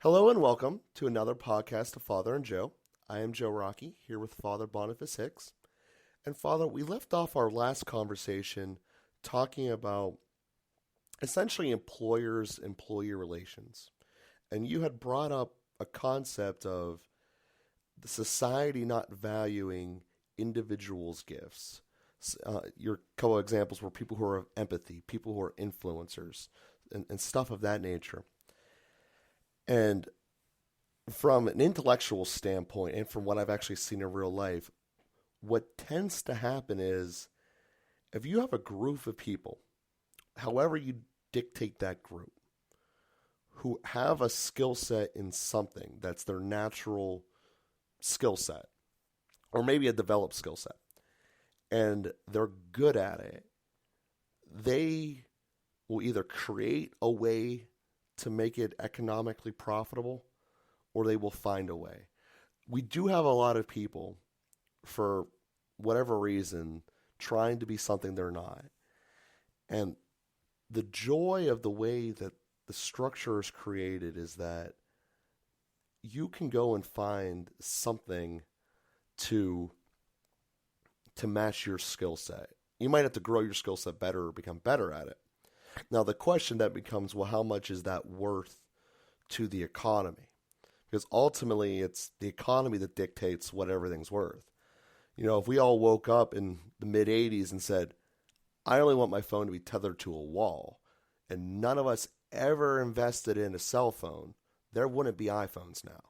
Hello and welcome to another podcast of Father and Joe. I am Joe Rocky, here with Father Boniface Hicks. And Father, we left off our last conversation talking about essentially employers employee relations. And you had brought up a concept of the society not valuing individuals' gifts. Your couple of examples were people who are empathy, people who are influencers, and stuff of that nature. And from an intellectual standpoint, and from what I've actually seen in real life, what tends to happen is if you have a group of people, however you dictate that group, who have a skill set in something that's their natural skill set, or maybe a developed skill set, and they're good at it, they will either create a way to make it economically profitable or they will find a way. We do have a lot of people, for whatever reason, trying to be something they're not. And the joy of the way that the structure is created is that you can go and find something to match your skill set. You might have to grow your skill set better or become better at it. Now the question that becomes, well, how much is that worth to the economy? Because ultimately it's the economy that dictates what everything's worth. If we all woke up in the mid 80s and said, I only want my phone to be tethered to a wall, and none of us ever invested in a cell phone, there wouldn't be iPhones now.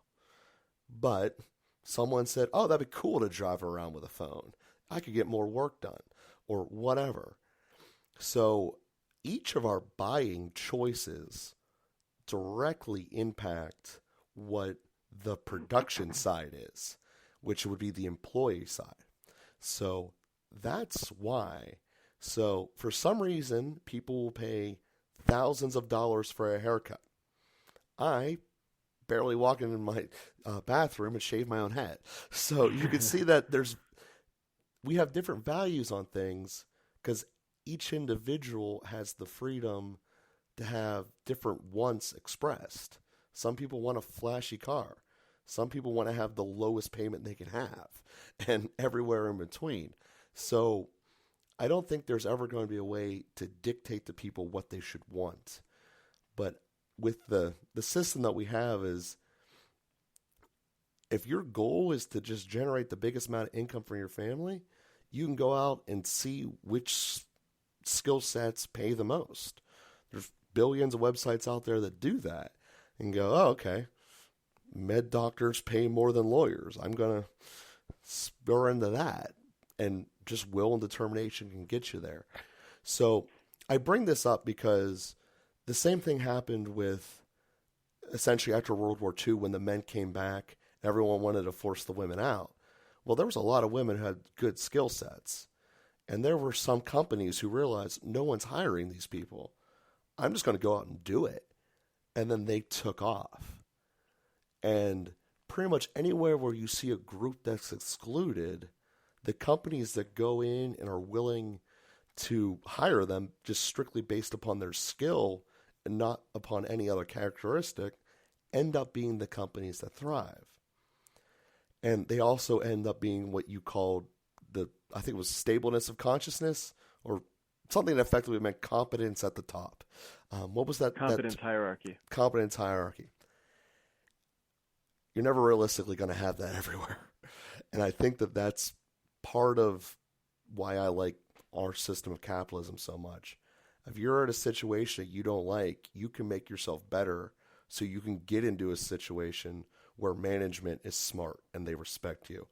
But someone said, oh, that'd be cool to drive around with a phone. I could get more work done, or whatever. So each of our buying choices directly impact what the production side is, which would be the employee side. So that's why. So for some reason, people will pay thousands of dollars for a haircut. I barely walk into my bathroom and shave my own head. So you can see that we have different values on things because each individual has the freedom to have different wants expressed. Some people want a flashy car. Some people want to have the lowest payment they can have, and everywhere in between. So I don't think there's ever going to be a way to dictate to people what they should want. But with the system that we have is, if your goal is to just generate the biggest amount of income for your family, you can go out and see which skill sets pay the most. There's billions of websites out there that do that and go, oh, okay, med doctors pay more than lawyers. I'm going to spur into that. And just will and determination can get you there. So I bring this up because the same thing happened with essentially after World War II when the men came back, everyone wanted to force the women out. Well, there was a lot of women who had good skill sets. And there were some companies who realized no one's hiring these people. I'm just going to go out and do it. And then they took off. And pretty much anywhere where you see a group that's excluded, the companies that go in and are willing to hire them just strictly based upon their skill and not upon any other characteristic end up being the companies that thrive. And they also end up being what you called I think it was stableness of consciousness, or something that effectively meant competence at the top. What was that? Competence hierarchy. Competence hierarchy. You're never realistically going to have that everywhere. And I think that that's part of why I like our system of capitalism so much. If you're in a situation that you don't like, you can make yourself better so you can get into a situation where management is smart and they respect you.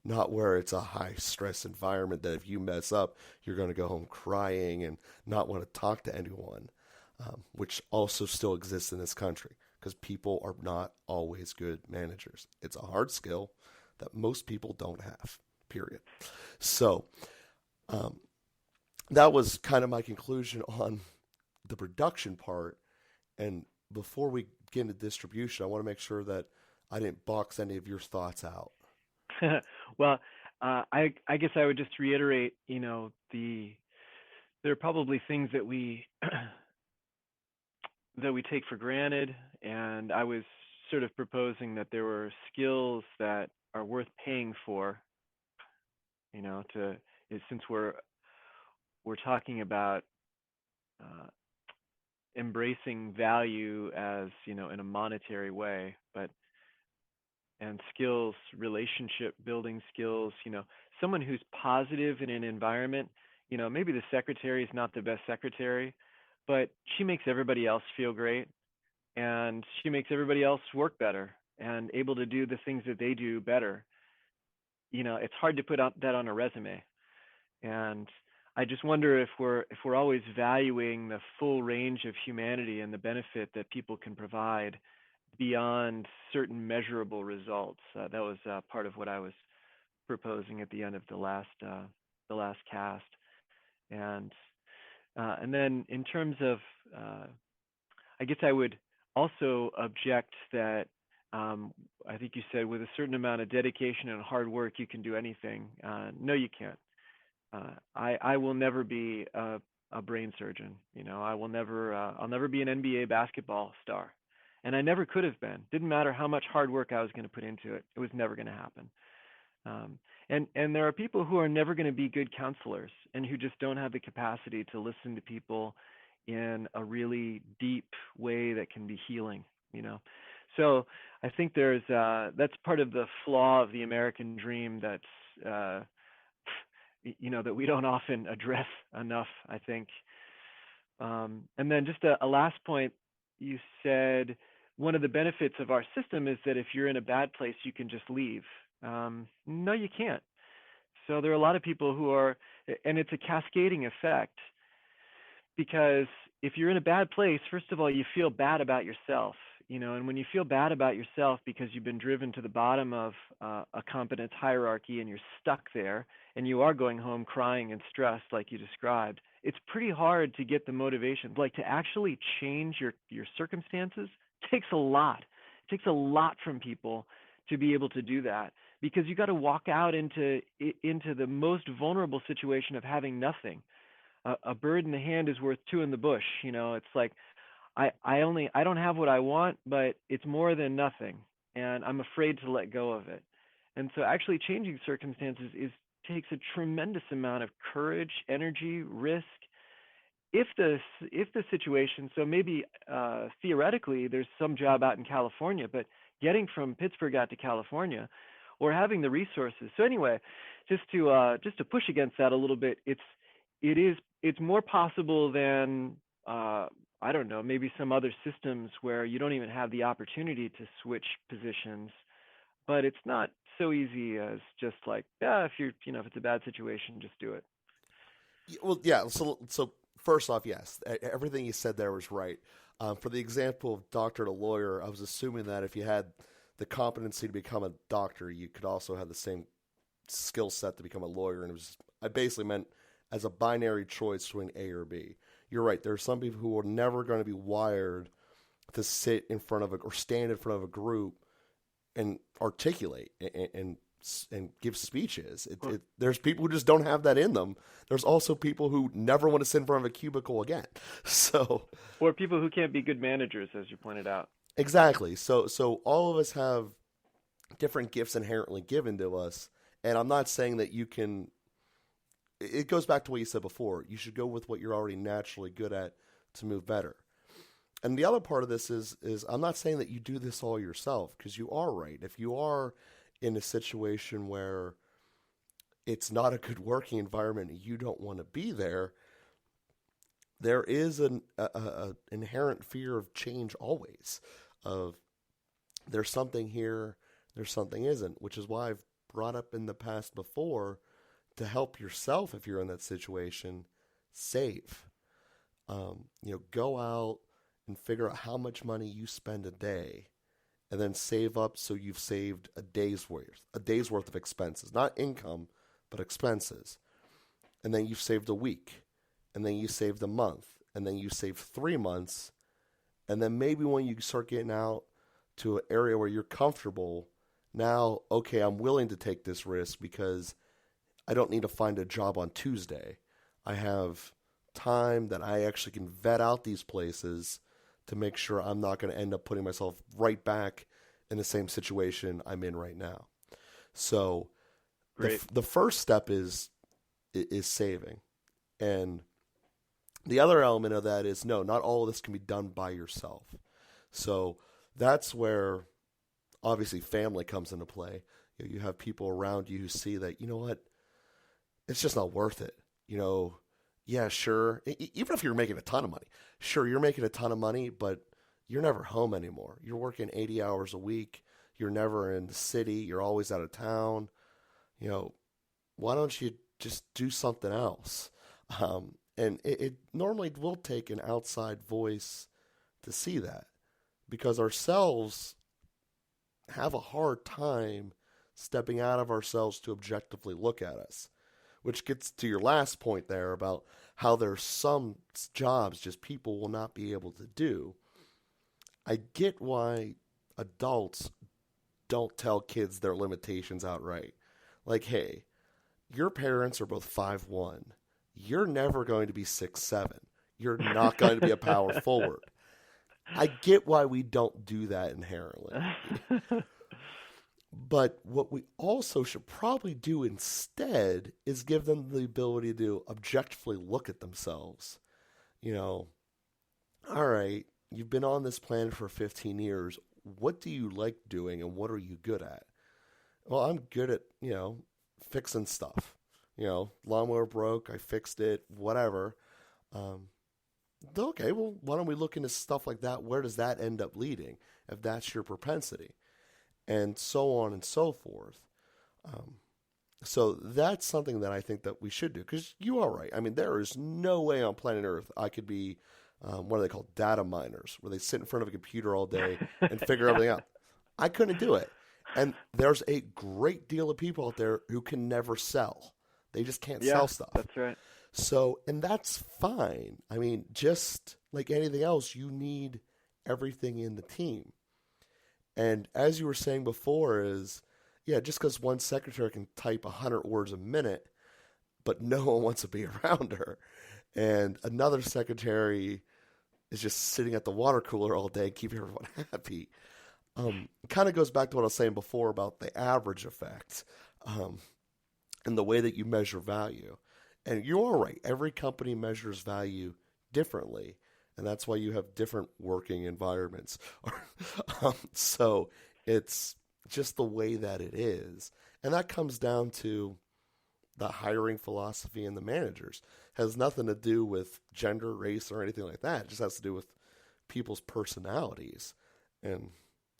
Not where it's a high stress environment that if you mess up, you're going to go home crying and not want to talk to anyone, which also still exists in this country because people are not always good managers. It's a hard skill that most people don't have, period. So that was kind of my conclusion on the production part. And before we get into distribution, I want to make sure that I didn't box any of your thoughts out. Well, I guess I would just reiterate, there are probably things that we that we take for granted, and I was sort of proposing that there were skills that are worth paying for, since we're talking about uh, embracing value as, in a monetary way, but and skills, relationship building skills, someone who's positive in an environment, maybe the secretary is not the best secretary, but she makes everybody else feel great and she makes everybody else work better and able to do the things that they do better. It's hard to put out that on a resume. And I just wonder if we're always valuing the full range of humanity and the benefit that people can provide beyond certain measurable results. That was part of what I was proposing at the end of the last cast. And and then in terms of, I guess I would also object that I think you said with a certain amount of dedication and hard work you can do anything. No, you can't. I will never be a brain surgeon. I'll never be an NBA basketball star, and I never could have been. Didn't matter how much hard work I was going to put into it; it was never going to happen. And there are people who are never going to be good counselors and who just don't have the capacity to listen to people in a really deep way that can be healing. So I think that's part of the flaw of the American dream that's that we don't often address enough, I think. And then just a last point, you said one of the benefits of our system is that if you're in a bad place, you can just leave. No, you can't. So there are a lot of people who are, and it's a cascading effect, because if you're in a bad place, first of all, you feel bad about yourself, and when you feel bad about yourself because you've been driven to the bottom of a competence hierarchy and you're stuck there and you are going home crying and stressed like you described, it's pretty hard to get the motivation. Like, to actually change your circumstances takes a lot. It takes a lot from people to be able to do that, because you got to walk out into the most vulnerable situation of having nothing. A bird in the hand is worth two in the bush. It's like, I don't have what I want, but it's more than nothing, and I'm afraid to let go of it. And so actually changing circumstances takes a tremendous amount of courage, energy, risk. If the situation, so maybe theoretically there's some job out in California, but getting from Pittsburgh out to California, or having the resources. So anyway, just to push against that a little bit, it's more possible than I don't know, maybe some other systems where you don't even have the opportunity to switch positions. But it's not so easy as just like, if it's a bad situation, just do it. Well, yeah. So first off, yes, everything you said there was right. For the example of doctor to lawyer, I was assuming that if you had the competency to become a doctor, you could also have the same skill set to become a lawyer. And I basically meant as a binary choice between A or B. You're right. There are some people who are never going to be wired to sit in front of or stand in front of a group and articulate and give speeches. There's people who just don't have that in them. There's also people who never want to sit in front of a cubicle again. So, or people who can't be good managers, as you pointed out. Exactly. So all of us have different gifts inherently given to us, and I'm not saying that you can. It goes back to what you said before. You should go with what you're already naturally good at to move better. And the other part of this is I'm not saying that you do this all yourself, because you are right. If you are in a situation where it's not a good working environment and you don't want to be there, there is an inherent fear of change always. Of there's something here, there's something isn't, which is why I've brought up in the past before, to help yourself if you're in that situation, save. Go out and figure out how much money you spend a day, and then save up so you've saved a day's worth of expenses, not income, but expenses. And then you've saved a week, and then you saved a month, and then you saved 3 months, and then maybe when you start getting out to an area where you're comfortable, now, okay, I'm willing to take this risk because I don't need to find a job on Tuesday. I have time that I actually can vet out these places to make sure I'm not going to end up putting myself right back in the same situation I'm in right now. So the first step is saving. And the other element of that is, no, not all of this can be done by yourself. So that's where obviously family comes into play. You have people around you who see that, you know what, it's just not worth it. Yeah, sure. Even if you're making a ton of money, sure, you're making a ton of money, but you're never home anymore. You're working 80 hours a week. You're never in the city. You're always out of town. Why don't you just do something else? And it normally will take an outside voice to see that, because ourselves have a hard time stepping out of ourselves to objectively look at us. Which gets to your last point there about how there's some jobs just people will not be able to do. I get why adults don't tell kids their limitations outright. Like, hey, your parents are both 5'1". You're never going to be 6'7". You're not going to be a power forward. I get why we don't do that inherently. But what we also should probably do instead is give them the ability to objectively look at themselves. All right, you've been on this planet for 15 years. What do you like doing and what are you good at? Well, I'm good at, fixing stuff. Lawnmower broke, I fixed it, whatever. Okay, well, why don't we look into stuff like that? Where does that end up leading if that's your propensity? And so on and so forth. So that's something that I think that we should do, because you are right. I mean, there is no way on planet Earth I could be, what are they called, data miners, where they sit in front of a computer all day and figure everything out. I couldn't do it. And there's a great deal of people out there who can never sell. They just can't sell stuff. That's right. So, and that's fine. I mean, just like anything else, you need everything in the team. And as you were saying before is, just because one secretary can type 100 words a minute, but no one wants to be around her. And another secretary is just sitting at the water cooler all day, keeping everyone happy. It kind of goes back to what I was saying before about the average effect, and the way that you measure value. And you are right. Every company measures value differently. And that's why you have different working environments. So it's just the way that it is. And that comes down to the hiring philosophy and the managers. It has nothing to do with gender, race, or anything like that. It just has to do with people's personalities. And,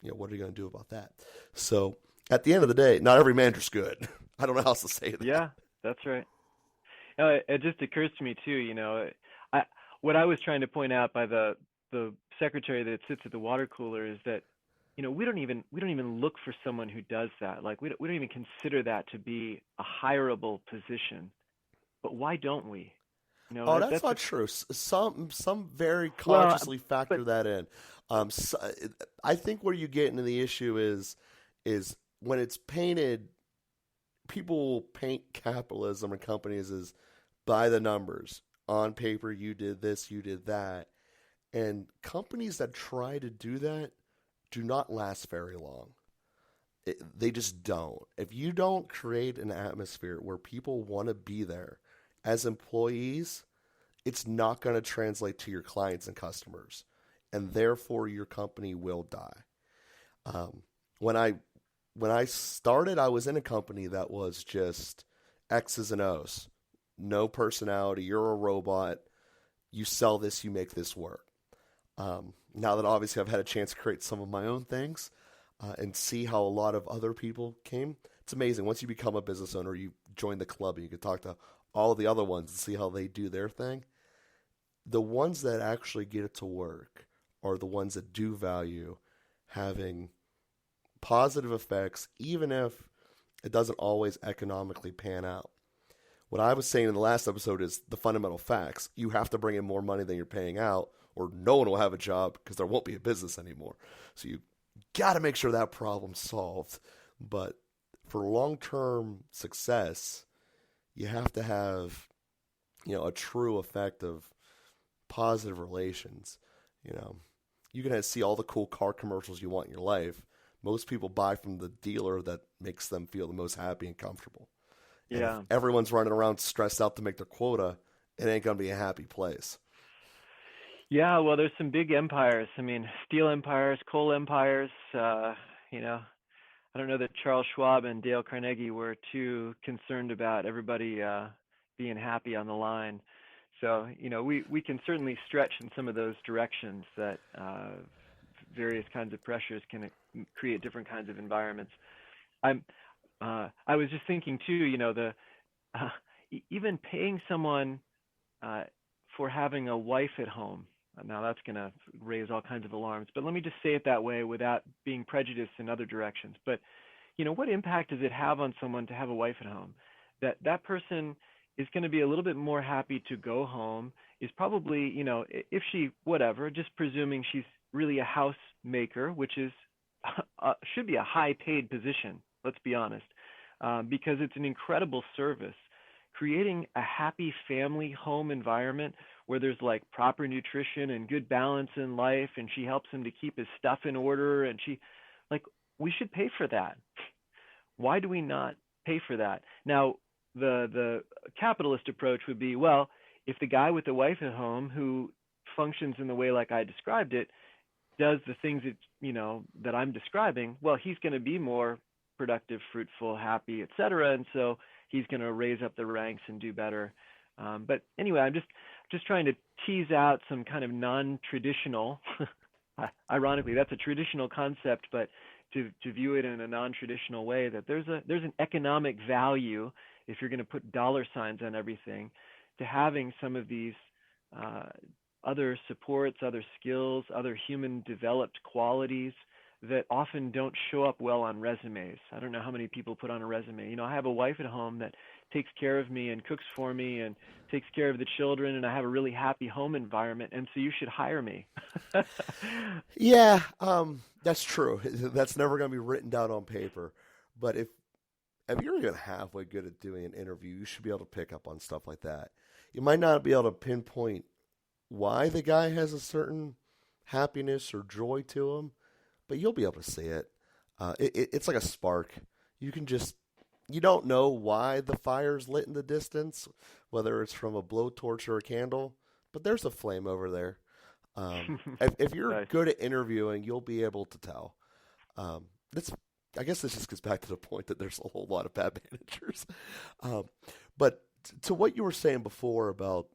what are you going to do about that? So at the end of the day, not every manager's good. I don't know how else to say that. Yeah, that's right. It just occurs to me too, what I was trying to point out by the secretary that sits at the water cooler is that, we don't even look for someone who does that. Like we don't even consider that to be a hireable position. But why don't we? That's not true. Some very consciously factor that in. So, I think where you get into the issue is when it's painted. People paint capitalism and companies as by the numbers. On paper, you did this, you did that. And companies that try to do that do not last very long. They just don't. If you don't create an atmosphere where people want to be there as employees, it's not going to translate to your clients and customers. And therefore, your company will die. When I started, I was in a company that was just X's and O's. No personality. You're a robot. You sell this, you make this work. Now that obviously I've had a chance to create some of my own things and see how a lot of other people came, it's amazing. Once you become a business owner, you join the club and you can talk to all of the other ones and see how they do their thing. The ones that actually get it to work are the ones that do value having positive effects, even if it doesn't always economically pan out. What I was saying in the last episode is the fundamental facts. You have to bring in more money than you're paying out, or no one will have a job because there won't be a business anymore. So you got to make sure that problem's solved. But for long-term success, you have to have, a true effect of positive relations, you can see all the cool car commercials you want in your life. Most people buy from the dealer that makes them feel the most happy and comfortable. And if Yeah. everyone's running around stressed out to make their quota, it ain't going to be a happy place. Yeah, well, there's some big empires. I mean, steel empires, coal empires. You know, I don't know that Charles Schwab and Dale Carnegie were too concerned about everybody being happy on the line. So, we can certainly stretch in some of those directions that various kinds of pressures can create different kinds of environments. I'm I was just thinking too, the uh, even paying someone uh, for having a wife at home. Now that's going to raise all kinds of alarms, but let me just say it that way without being prejudiced in other directions. But what impact does it have on someone to have a wife at home? That person is going to be a little bit more happy to go home. Is probably, if she whatever, just presuming she's really a housemaker, which is should be a high paid position. Let's be honest, because it's an incredible service. Creating a happy family home environment where there's like proper nutrition and good balance in life, and she helps him to keep his stuff in order, and we should pay for that. Why do we not pay for that? Now, the capitalist approach would be, well, if the guy with the wife at home who functions in the way like I described it does the things that I'm describing, well, he's going to be more productive, fruitful, happy, etc. And so he's going to raise up the ranks and do better. But anyway, I'm just trying to tease out some kind of non-traditional. Ironically, that's a traditional concept, but to view it in a non-traditional way, that there's an economic value, if you're going to put dollar signs on everything, to having some of these other supports, other skills, other human developed qualities that often don't show up well on resumes. I don't know how many people put on a resume. I have a wife at home that takes care of me and cooks for me and takes care of the children, and I have a really happy home environment, and so you should hire me. Yeah, that's true. That's never going to be written down on paper. But if you're even halfway good at doing an interview, you should be able to pick up on stuff like that. You might not be able to pinpoint why the guy has a certain happiness or joy to him, but you'll be able to see it. It's like a spark. You don't know why the fire's lit in the distance, whether it's from a blowtorch or a candle, but there's a flame over there. If you're Nice. good at interviewing, you'll be able to tell. I guess this just gets back to the point that there's a whole lot of bad managers. But to what you were saying before about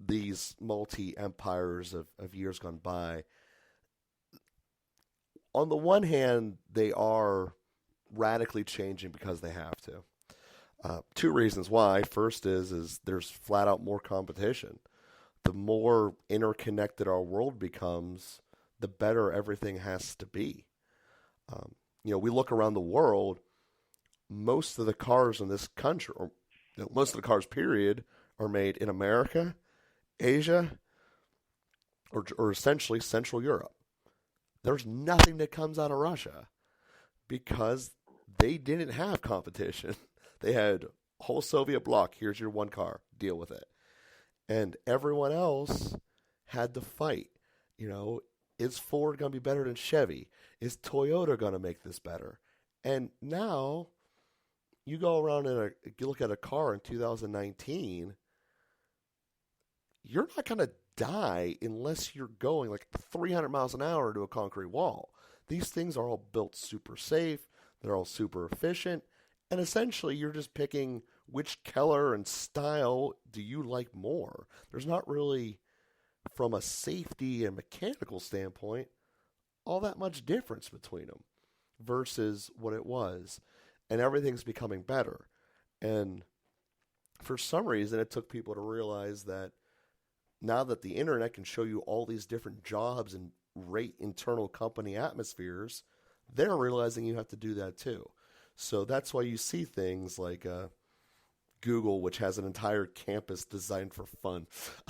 these multi-empires of years gone by, on the one hand, they are radically changing because they have to. Two reasons why. First is there's flat out more competition. The more interconnected our world becomes, the better everything has to be. We look around the world, most of the cars in this country, or most of the cars, period, are made in America, Asia, or essentially Central Europe. There's nothing that comes out of Russia because they didn't have competition. They had whole Soviet bloc. Here's your one car. Deal with it. And everyone else had to fight. Is Ford going to be better than Chevy? Is Toyota going to make this better? And now you go around and you look at a car in 2019, you're not going to die unless you're going like 300 miles an hour into a concrete wall. These things are all built super safe. They're all super efficient. And essentially, you're just picking which color and style do you like more. There's not really, from a safety and mechanical standpoint, all that much difference between them versus what it was. And everything's becoming better. And for some reason, it took people to realize that now that the internet can show you all these different jobs and rate internal company atmospheres, they're realizing you have to do that too. So that's why you see things like Google, which has an entire campus designed for fun,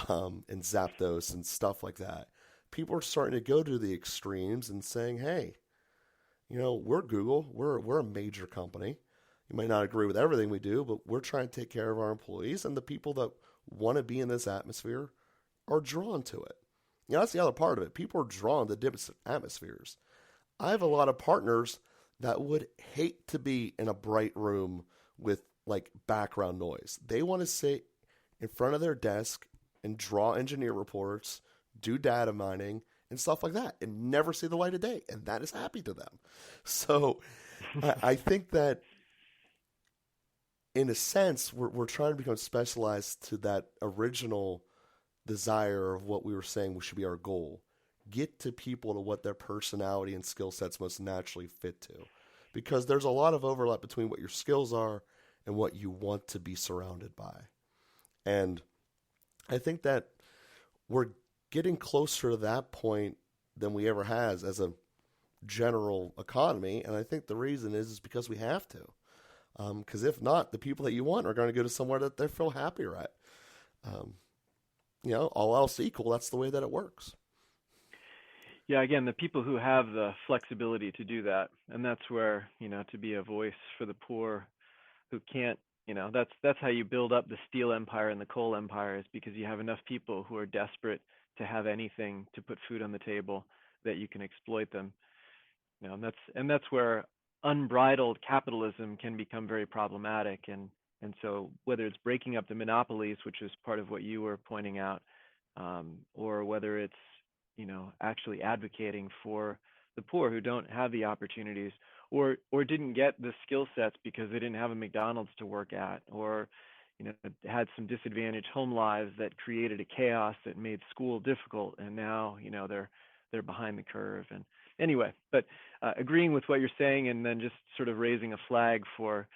and Zapdos and stuff like that. People are starting to go to the extremes and saying, hey, we're Google. We're a major company. You might not agree with everything we do, but we're trying to take care of our employees, and the people that want to be in this atmosphere are drawn to it. that's the other part of it. People are drawn to dim atmospheres. I have a lot of partners that would hate to be in a bright room with like background noise. They want to sit in front of their desk and draw engineer reports, do data mining, and stuff like that, and never see the light of day. And that is happy to them. So I think that in a sense, we're trying to become specialized to that original desire of what we were saying should be our goal. Get to people to what their personality and skill sets most naturally fit to. Because there's a lot of overlap between what your skills are and what you want to be surrounded by. And I think that we're getting closer to that point than we ever has as a general economy. And I think the reason is because we have to. Because if not, the people that you want are going to go to somewhere that they feel happier at. All else equal, that's the way that it works. Yeah, again, the people who have the flexibility to do that, and that's where, to be a voice for the poor who can't, that's how you build up the steel empire and the coal empire, is because you have enough people who are desperate to have anything to put food on the table that you can exploit them. And that's where unbridled capitalism can become very problematic. And so whether it's breaking up the monopolies, which is part of what you were pointing out, or whether it's actually advocating for the poor who don't have the opportunities, or didn't get the skill sets because they didn't have a McDonald's to work at, or had some disadvantaged home lives that created a chaos that made school difficult, and now they're behind the curve. And anyway, but agreeing with what you're saying, and then just sort of raising a flag for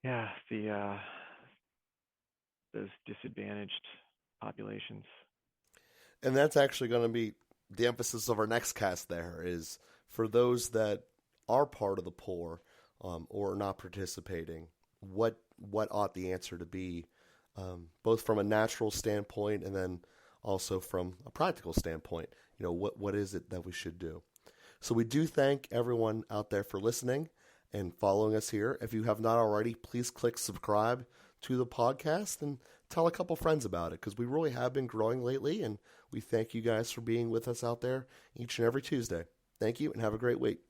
those disadvantaged populations. And that's actually going to be the emphasis of our next cast there, is for those that are part of the poor or not participating, what ought the answer to be, both from a natural standpoint and then also from a practical standpoint. What is it that we should do? So we do thank everyone out there for listening and following us here. If you have not already, please click subscribe to the podcast and tell a couple friends about it, because we really have been growing lately, and we thank you guys for being with us out there each and every Tuesday. Thank you, and have a great week.